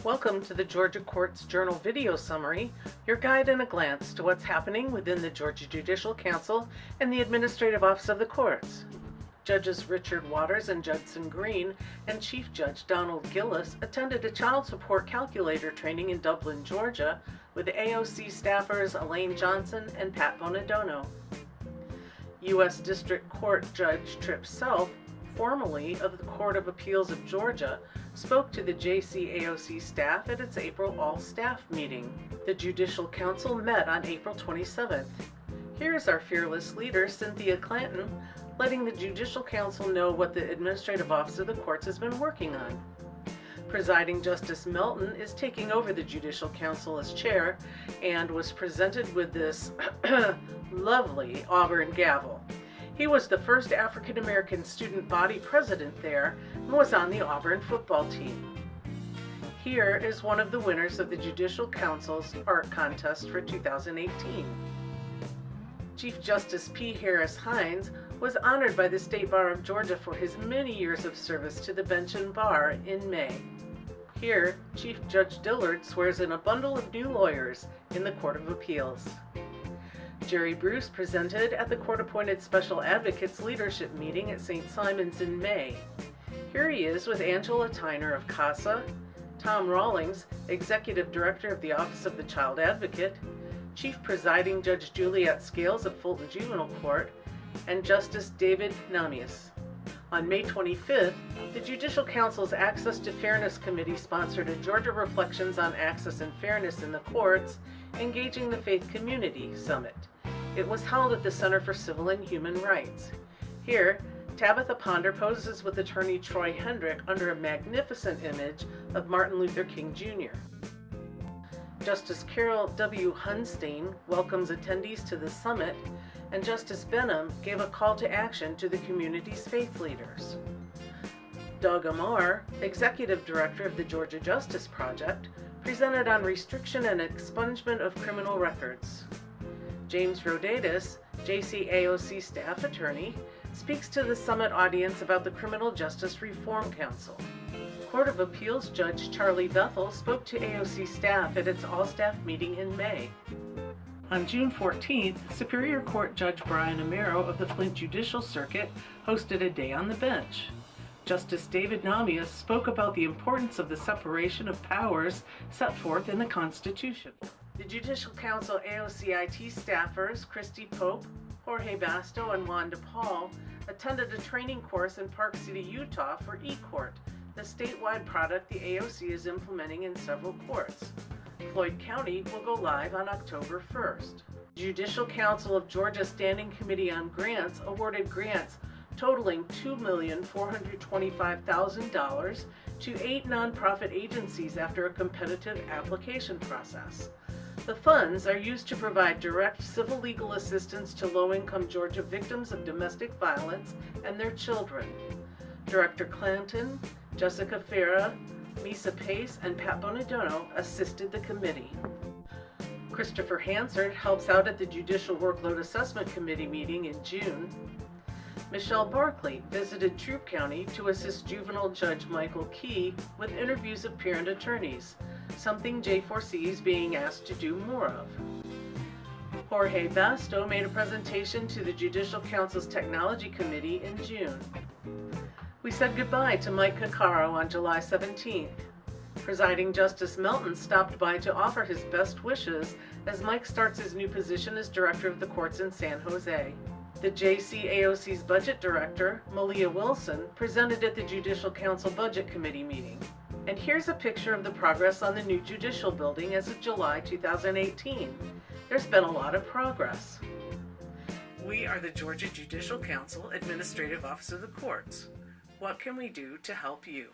Welcome to the Georgia Courts Journal video summary, your guide and a glance to what's happening within the Georgia Judicial Council and the Administrative Office of the Courts. Judges Richard Waters and Judson Green and Chief Judge Donald Gillis attended a child support calculator training in Dublin, Georgia, with AOC staffers Elaine Johnson and Pat Bonadono. U.S. District Court Judge Tripp Self, formerly of the Court of Appeals of Georgia, spoke to the JCAOC staff at its April all-staff meeting. The Judicial Council met on April 27th. Here's our fearless leader, Cynthia Clanton, letting the Judicial Council know what the Administrative Office of the Courts has been working on. Presiding Justice Melton is taking over the Judicial Council as chair and was presented with this lovely Auburn gavel. He was the first African-American student body president there and was on the Auburn football team. Here is one of the winners of the Judicial Council's art contest for 2018. Chief Justice P. Harris Hines was honored by the State Bar of Georgia for his many years of service to the bench and bar in May. Here, Chief Judge Dillard swears in a bundle of new lawyers in the Court of Appeals. Jerry Bruce presented at the court-appointed Special Advocates Leadership Meeting at St. Simon's in May. Here he is with Angela Tyner of CASA, Tom Rawlings, Executive Director of the Office of the Child Advocate, Chief Presiding Judge Juliet Scales of Fulton Juvenile Court, and Justice David Namias. On May 25th, the Judicial Council's Access to Fairness Committee sponsored a Georgia Reflections on Access and Fairness in the Courts, Engaging the Faith Community Summit. It was held at the Center for Civil and Human Rights. Here, Tabitha Ponder poses with attorney Troy Hendrick under a magnificent image of Martin Luther King Jr. Justice Carol W. Hunstein welcomes attendees to the summit, and Justice Benham gave a call to action to the community's faith leaders. Doug Amar, Executive Director of the Georgia Justice Project, presented on restriction and expungement of criminal records. James Rodatis, JCAOC staff attorney, speaks to the summit audience about the Criminal Justice Reform Council. Court of Appeals Judge Charlie Bethel spoke to AOC staff at its all-staff meeting in May. On June 14th, Superior Court Judge Brian Amero of the Flint Judicial Circuit hosted a day on the bench. Justice David Namias spoke about the importance of the separation of powers set forth in the Constitution. The Judicial Council AOC-IT staffers Christy Pope, Jorge Basto, and Wanda Paul attended a training course in Park City, Utah for eCourt, the statewide product the AOC is implementing in several courts. Floyd County will go live on October 1st. Judicial Council of Georgia Standing Committee on Grants awarded grants totaling $2,425,000 to 8 nonprofit agencies after a competitive application process. The funds are used to provide direct civil legal assistance to low-income Georgia victims of domestic violence and their children. Director Clanton, Jessica Farah, Misa Pace, and Pat Bonadono assisted the committee. Christopher Hansard helps out at the Judicial Workload Assessment Committee meeting in June. Michelle Barkley visited Troup County to assist Juvenile Judge Michael Key with interviews of parent attorneys, something J4C is being asked to do more of. Jorge Basto made a presentation to the Judicial Council's Technology Committee in June. We said goodbye to Mike Caccaro on July 17th. Presiding Justice Melton stopped by to offer his best wishes as Mike starts his new position as Director of the Courts in San Jose. The JCAOC's Budget Director, Malia Wilson, presented at the Judicial Council Budget Committee meeting. And here's a picture of the progress on the new judicial building as of July 2018. There's been a lot of progress. We are the Georgia Judicial Council Administrative Office of the Courts. What can we do to help you?